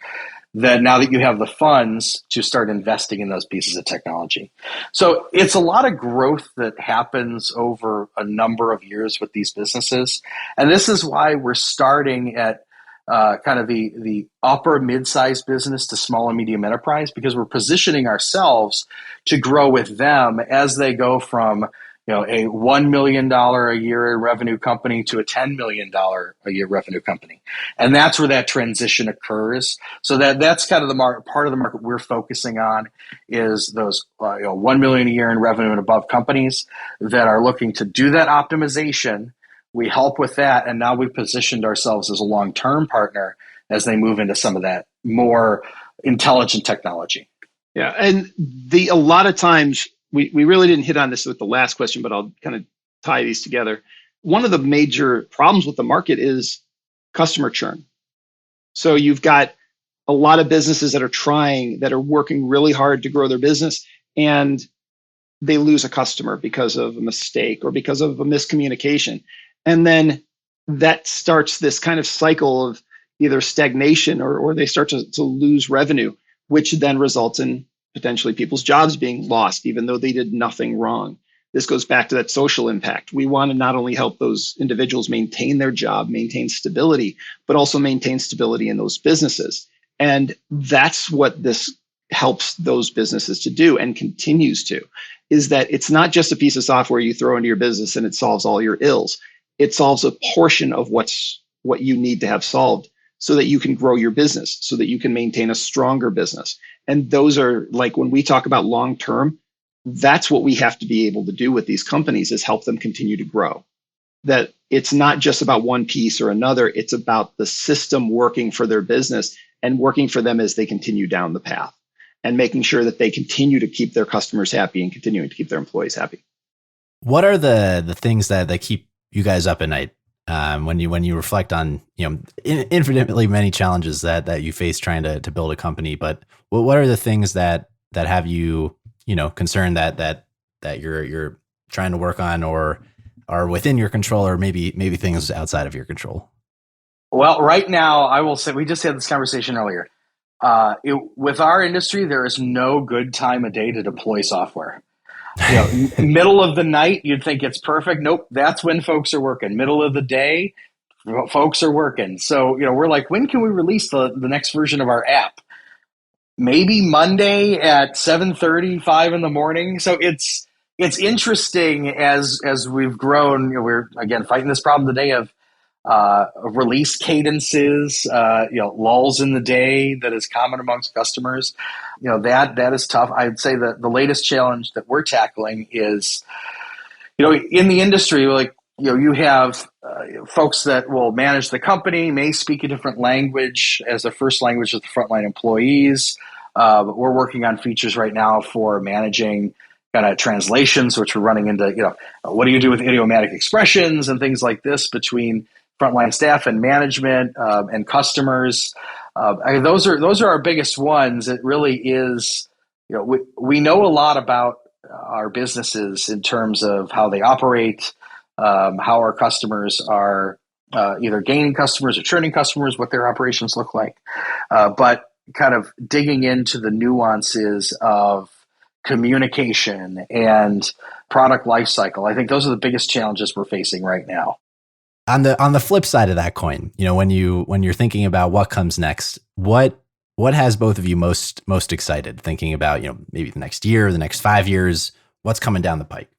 That now that you have the funds to start investing in those pieces of technology. So it's a lot of growth that happens over a number of years with these businesses. And this is why we're starting at kind of the upper mid-sized business to small and medium enterprise, because we're positioning ourselves to grow with them as they go from a $1 million a year revenue company to a $10 million a year revenue company. And that's where that transition occurs. So that's kind of the part of the market we're focusing on, is those 1 million a year in revenue and above companies that are looking to do that optimization. We help with that. And now we've positioned ourselves as a long-term partner as they move into some of that more intelligent technology. Yeah. And a lot of times, we really didn't hit on this with the last question, but I'll kind of tie these together. One of the major problems with the market is customer churn. So you've got a lot of businesses that are working really hard to grow their business, and they lose a customer because of a mistake or because of a miscommunication. And then that starts this kind of cycle of either stagnation or they start to lose revenue, which then results in potentially people's jobs being lost, even though they did nothing wrong. This goes back to that social impact. We want to not only help those individuals maintain their job, maintain stability, but also maintain stability in those businesses. And that's what this helps those businesses to do, and continues to, is that it's not just a piece of software you throw into your business and it solves all your ills. It solves a portion of what you need to have solved. so that you can grow your business, so that you can maintain a stronger business. And those are like, when we talk about long term, that's what we have to be able to do with these companies, is help them continue to grow. That it's not just about one piece or another, it's about the system working for their business and working for them as they continue down the path, and making sure that they continue to keep their customers happy and continuing to keep their employees happy. What are the things that keep you guys up at night when you reflect on, infinitely many challenges that you face trying to build a company? But what are the things that have you concerned that you're trying to work on, or are within your control, or maybe things outside of your control? Well, right now, I will say, we just had this conversation earlier. With our industry, there is no good time of day to deploy software. Middle of the night, you'd think it's perfect. Nope, that's when folks are working. Middle of the day, folks are working. So, we're like, when can we release the next version of our app? Maybe Monday at 7:30, 5 in the morning. So it's interesting as we've grown. We're again fighting this problem today of release cadences, lulls in the day that is common amongst customers. That is tough. I'd say that the latest challenge that we're tackling is, in the industry, like, you have folks that will manage the company, may speak a different language as their first language as the frontline employees. But we're working on features right now for managing kind of translations, which we're running into, what do you do with idiomatic expressions and things like this between frontline staff and management and customers. Those are our biggest ones. It really is, we know a lot about our businesses in terms of how they operate, how our customers are either gaining customers or churning customers, what their operations look like. But kind of digging into the nuances of communication and product lifecycle, I think those are the biggest challenges we're facing right now. On the flip side of that coin, when you're thinking about what comes next, what has both of you most excited, thinking about, maybe the next year, the next 5 years, what's coming down the pike?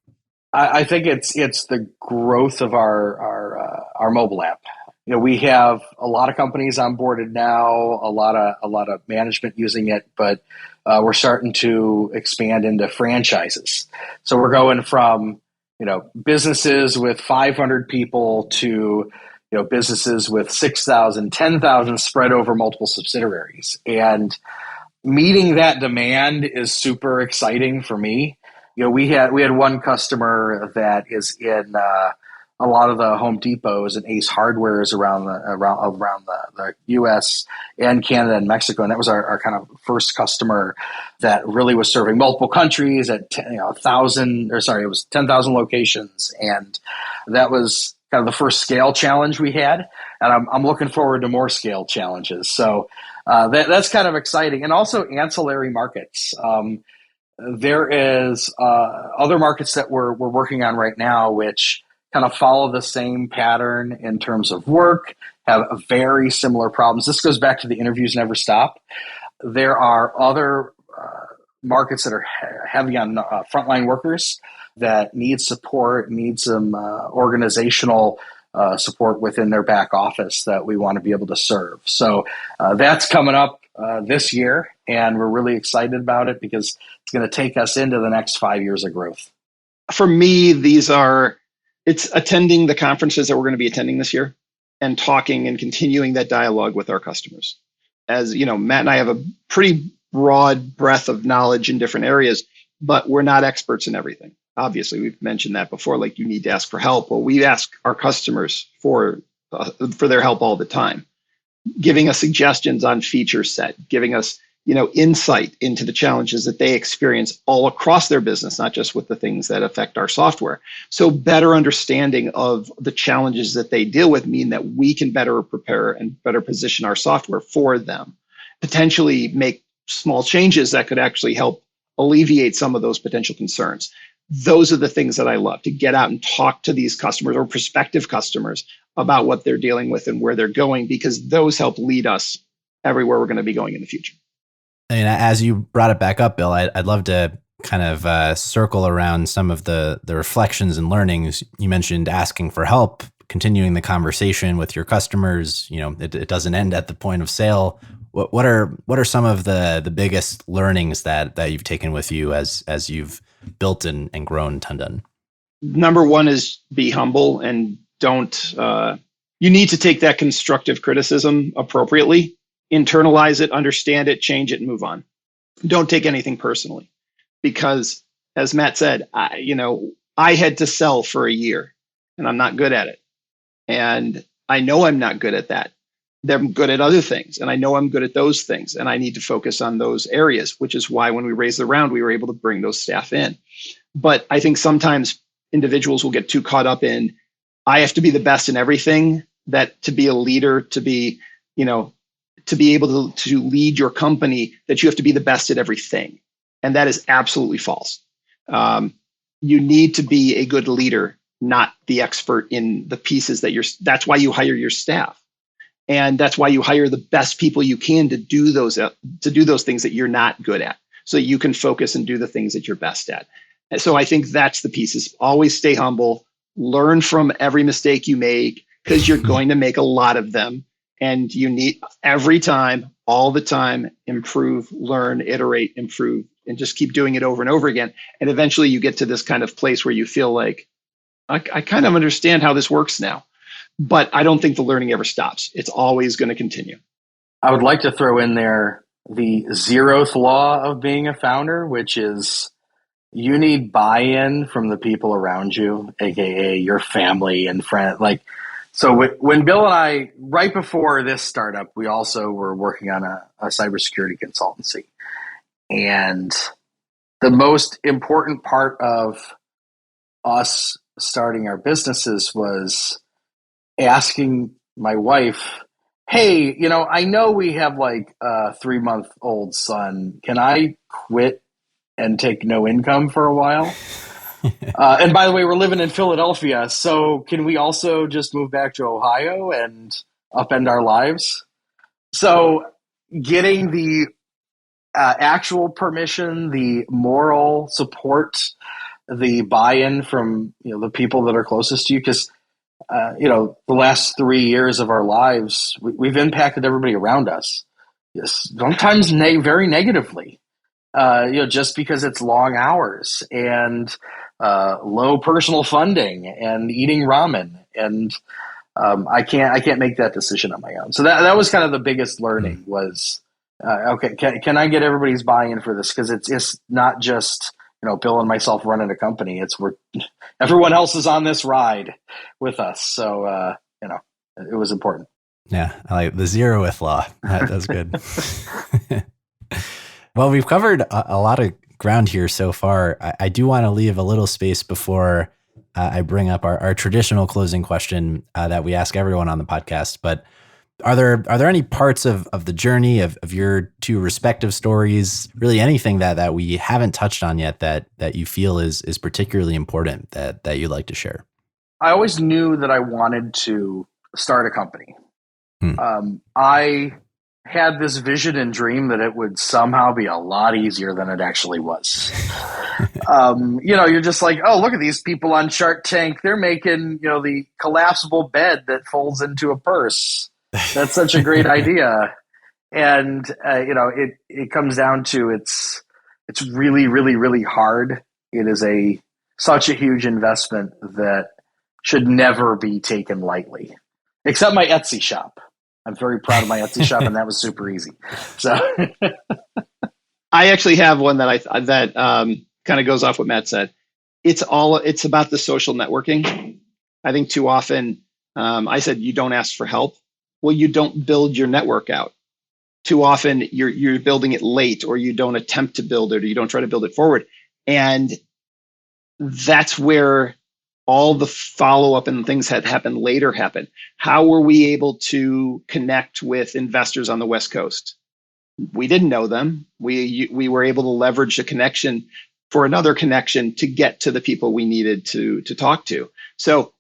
I think it's the growth of our mobile app. We have a lot of companies onboarded now, a lot of management using it, but we're starting to expand into franchises. So we're going from businesses with 500 people to businesses with 6,000, 10,000 spread over multiple subsidiaries. And meeting that demand is super exciting for me. We had one customer that is in a lot of the Home Depots and Ace Hardwares around the U.S. and Canada and Mexico, and that was our kind of first customer that really was serving multiple countries at 10,000 locations, and that was kind of the first scale challenge we had, and I'm looking forward to more scale challenges. So that's kind of exciting, and also ancillary markets. There is other markets that we're working on right now, which kind of follow the same pattern in terms of work, have very similar problems. This goes back to the interviews never stop. There are other markets that are heavy on frontline workers that need support, need some organizational support within their back office that we want to be able to serve. So that's coming up this year, and we're really excited about it because it's going to take us into the next 5 years of growth. For me, it's attending the conferences that we're going to be attending this year and talking and continuing that dialogue with our customers. As Matt and I have a pretty broad breadth of knowledge in different areas, but we're not experts in everything. Obviously, we've mentioned that before, like you need to ask for help. Well, we ask our customers for their help all the time, giving us suggestions on feature set, giving us insight into the challenges that they experience all across their business, not just with the things that affect our software. So better understanding of the challenges that they deal with mean that we can better prepare and better position our software for them, potentially make small changes that could actually help alleviate some of those potential concerns. Those are the things that I love, to get out and talk to these customers or prospective customers about what they're dealing with and where they're going, because those help lead us everywhere we're going to be going in the future. I mean, as you brought it back up, Bill, I'd love to kind of circle around some of the reflections and learnings. You mentioned asking for help. continuing the conversation with your customers. It doesn't end at the point of sale. What are some of the biggest learnings that you've taken with you as you've built and grown TonDone? Number one is be humble and don't. You need to take that constructive criticism appropriately, internalize it, understand it, change it, and move on. Don't take anything personally, because as Matt said, I had to sell for a year, and I'm not good at it, and I know I'm not good at that. They're good at other things, and I know I'm good at those things, and I need to focus on those areas, which is why when we raised the round, we were able to bring those staff in. But I think sometimes individuals will get too caught up in, I have to be the best in everything, that to be a leader, to be able to lead your company, that you have to be the best at everything. And that is absolutely false. You need to be a good leader, not the expert in the pieces that's why you hire your staff. And that's why you hire the best people you can to do those things that you're not good at, so that you can focus and do the things that you're best at. And so I think that's the piece, is always stay humble, learn from every mistake you make, because you're going to make a lot of them. And you need every time, all the time, improve, learn, iterate, improve, and just keep doing it over and over again. And eventually you get to this kind of place where you feel like, I kind of understand how this works now. But I don't think the learning ever stops. It's always going to continue. I would like to throw in there the 0th law of being a founder, which is you need buy-in from the people around you, aka your family and friends. So when Bill and I, right before this startup, we also were working on a cybersecurity consultancy. And the most important part of us starting our businesses was asking my wife, hey, I know we have like a 3-month-old son. Can I quit and take no income for a while? And by the way, we're living in Philadelphia, so can we also just move back to Ohio and upend our lives? So getting the actual permission, the moral support, the buy-in from the people that are closest to you, because the last 3 years of our lives, we've impacted everybody around us. Yes, sometimes very negatively. Just because it's long hours and low personal funding and eating ramen, and I can't make that decision on my own. So that was kind of the biggest learning was, okay, can I get everybody's buy-in for this? Because it's not just Bill and myself running a company. Everyone else is on this ride with us. So it was important. Yeah, I like the 0th law. That's good. Well, we've covered a lot of ground here so far. I do want to leave a little space before I bring up our traditional closing question that we ask everyone on the podcast. But are there any parts of the journey of your two respective stories, really anything that we haven't touched on yet that you feel is particularly important that you'd like to share? I always knew that I wanted to start a company. I had this vision and dream that it would somehow be a lot easier than it actually was. You're just like, oh, look at these people on Shark Tank. They're making, the collapsible bed that folds into a purse. That's such a great idea. And, it comes down to it's really, really, really hard. It is such a huge investment that should never be taken lightly, except my Etsy shop. I'm very proud of my Etsy shop, and that was super easy. So, I actually have one that kind of goes off what Matt said. It's about the social networking. I think too often, I said you don't ask for help. Well, you don't build your network out. Too often, you're building it late, or you don't attempt to build it, or you don't try to build it forward, and that's where all the follow-up and things that happened later happen. How were we able to connect with investors on the West Coast? We didn't know them. We were able to leverage a connection for another connection to get to the people we needed to talk to. So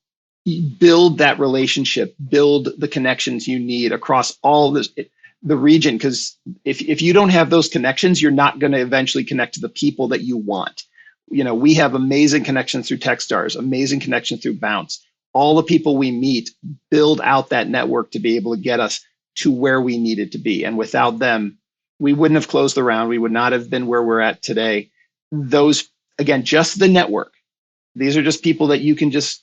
build that relationship, build the connections you need across all the region, because if you don't have those connections, you're not going to eventually connect to the people that you want. We have amazing connections through Techstars, amazing connections through Bounce. all the people we meet build out that network to be able to get us to where we needed to be. And without them, we wouldn't have closed the round. We would not have been where we're at today. Those, again, just the network. These are just people that you can just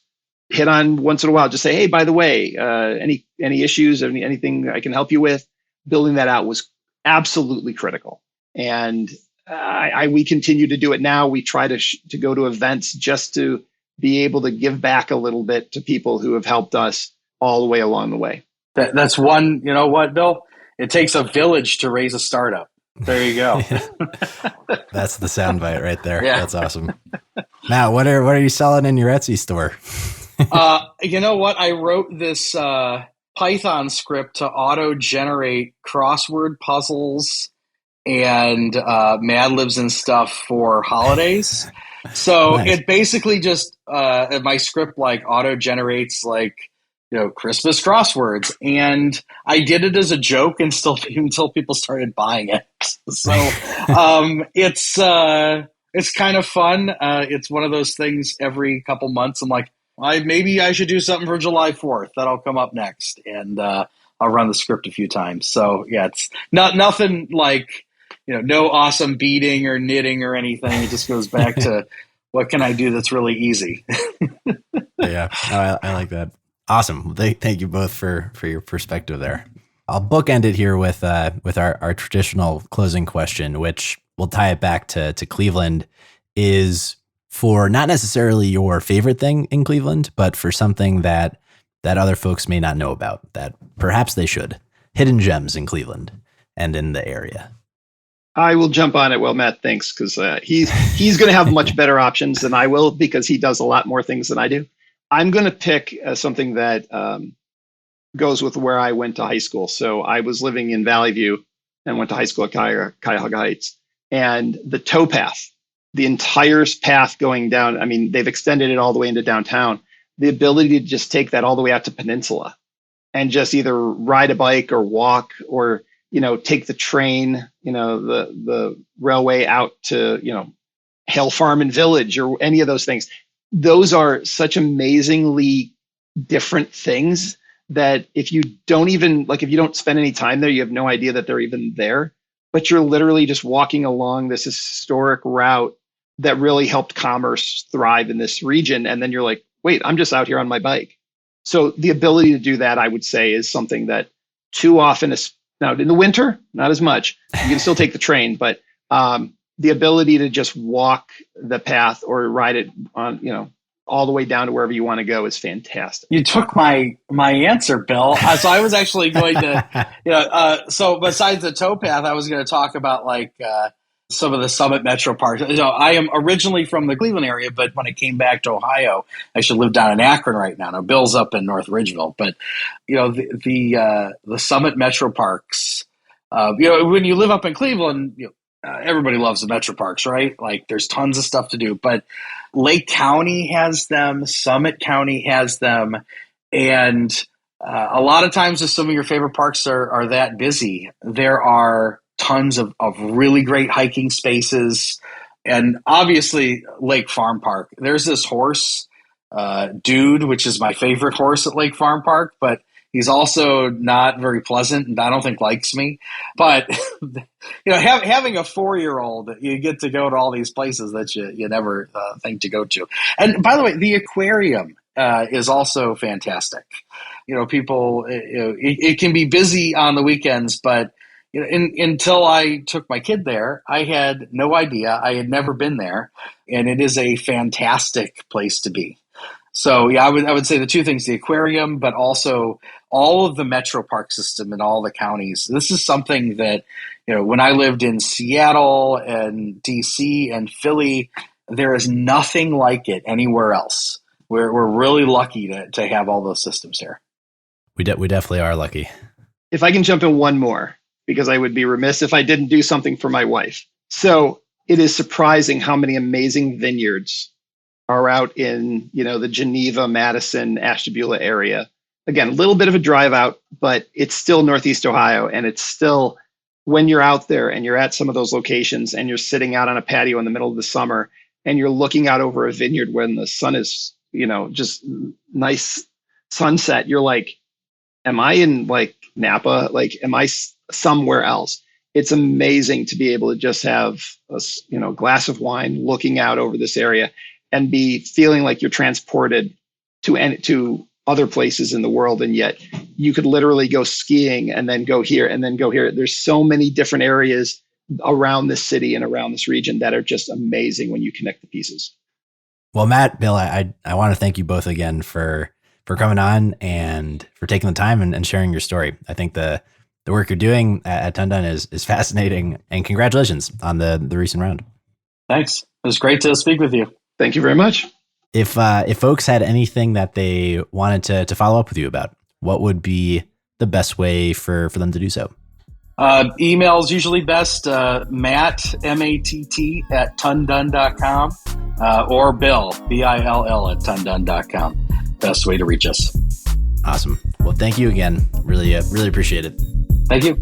hit on once in a while. Just say, hey, by the way, any issues, anything I can help you with? Building that out was absolutely critical. And we continue to do it now. We try to go to events just to be able to give back a little bit to people who have helped us all the way along the way. That's one, you know what, Bill? It takes a village to raise a startup. There you go. That's the soundbite right there. Yeah. That's awesome. Matt, what are you selling in your Etsy store? You know what? I wrote this Python script to auto-generate crossword puzzles and Mad Libs and stuff for holidays. So Nice. It basically just my script like auto-generates like, you know, Christmas crosswords, and I did it as a joke until people started buying it. So it's kind of fun. It's one of those things every couple months. I'm like, maybe I should do something for July 4th. That'll come up next, and I'll run the script a few times. So yeah, it's nothing like, you know, no awesome beading or knitting or anything. It just goes back to what can I do that's really easy. Yeah, I like that. Awesome. Thank you both for your perspective there. I'll bookend it here with our traditional closing question, which we'll tie it back to Cleveland, is for not necessarily your favorite thing in Cleveland, but for something that other folks may not know about, that perhaps they should. Hidden gems in Cleveland and in the area. I will jump on it while Matt thinks, because he's going to have much better options than I will, because he does a lot more things than I do. I'm going to pick something that goes with where I went to high school. So I was living in Valley View and went to high school at Cuyahoga Heights. And the towpath, the entire path going down, I mean, they've extended it all the way into downtown. The ability to just take that all the way out to Peninsula and just either ride a bike or walk, or, you know, take the train, you know, the railway out to, you know, Hale Farm and Village or any of those things. Those are such amazingly different things that if you don't spend any time there, you have no idea that they're even there, but you're literally just walking along this historic route that really helped commerce thrive in this region. And then you're like, wait, I'm just out here on my bike. So the ability to do that, I would say, is something that too often is now in the winter, not as much. You can still take the train, but the ability to just walk the path or ride it on, you know, all the way down to wherever you want to go is fantastic. You took my answer, Bill. So I was actually going to, you know, so besides the towpath, I was going to talk about like some of the Summit Metro parks. You know, I am originally from the Cleveland area, but when I came back to Ohio, I actually live down in Akron right now. Now Bill's up in North Ridgeville, but you know, the Summit Metro parks. You know, when you live up in Cleveland, you know, everybody loves the Metro parks, right? Like there's tons of stuff to do, but Lake County has them, Summit County has them. And a lot of times if some of your favorite parks are that busy, there are tons of really great hiking spaces. And obviously Lake Farm Park, there's this horse, Dude, which is my favorite horse at Lake Farm Park, but he's also not very pleasant and I don't think likes me. But, you know, having a 4-year-old, you get to go to all these places that you never think to go to. And by the way, the aquarium is also fantastic. You know, people, it can be busy on the weekends, but you know, until I took my kid there, I had no idea. I had never been there. And it is a fantastic place to be. So yeah, I would say the two things, the aquarium, but also all of the Metro Park system in all the counties. This is something that, you know, when I lived in Seattle and DC and Philly, there is nothing like it anywhere else. We're really lucky to have all those systems here. We definitely are lucky. If I can jump in one more, because I would be remiss if I didn't do something for my wife. So it is surprising how many amazing vineyards are out in, you know, the Geneva, Madison, Ashtabula area. Again, a little bit of a drive out, but it's still Northeast Ohio. And it's still, when you're out there and you're at some of those locations and you're sitting out on a patio in the middle of the summer and you're looking out over a vineyard when the sun is just nice sunset, you're like, am I in like Napa? Like, am I somewhere else? It's amazing to be able to just have a glass of wine looking out over this area and be feeling like you're transported to other places in the world. And yet you could literally go skiing and then go here and then go here. There's so many different areas around this city and around this region that are just amazing when you connect the pieces. Well, Matt, Bill, I want to thank you both again for coming on and for taking the time and sharing your story. I think the work you're doing at TonDone is fascinating, and congratulations on the recent round. Thanks. It was great to speak with you. Thank you very much. If folks had anything that they wanted to follow up with you about, what would be the best way for them to do so? Email's usually best, Matt, M-A-T-T, at TonDone.com, or Bill, B-I-L-L, at TonDone.com. Best way to reach us. Awesome. Well, thank you again. Really appreciate it. Thank you.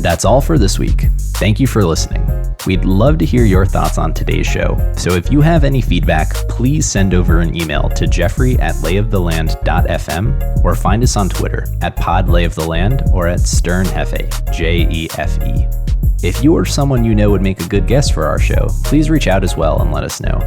That's all for this week. Thank you for listening. We'd love to hear your thoughts on today's show. So if you have any feedback, please send over an email to jeffrey@layoftheland.fm or find us on Twitter @podlayoftheland or @sternhefe, Jefe. If you or someone you know would make a good guest for our show, please reach out as well and let us know.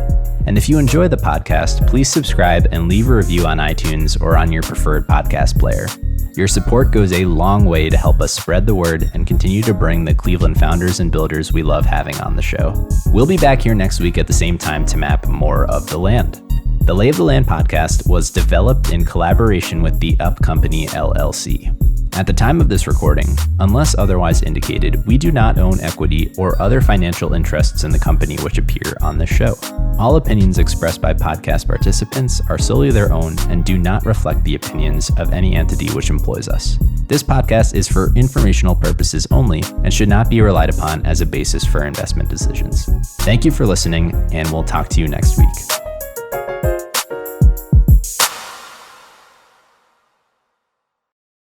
And if you enjoy the podcast, please subscribe and leave a review on iTunes or on your preferred podcast player. Your support goes a long way to help us spread the word and continue to bring the Cleveland founders and builders we love having on the show. We'll be back here next week at the same time to map more of the land. The Lay of the Land podcast was developed in collaboration with the Up Company LLC. At the time of this recording, unless otherwise indicated, we do not own equity or other financial interests in the company which appear on this show. All opinions expressed by podcast participants are solely their own and do not reflect the opinions of any entity which employs us. This podcast is for informational purposes only and should not be relied upon as a basis for investment decisions. Thank you for listening, and we'll talk to you next week.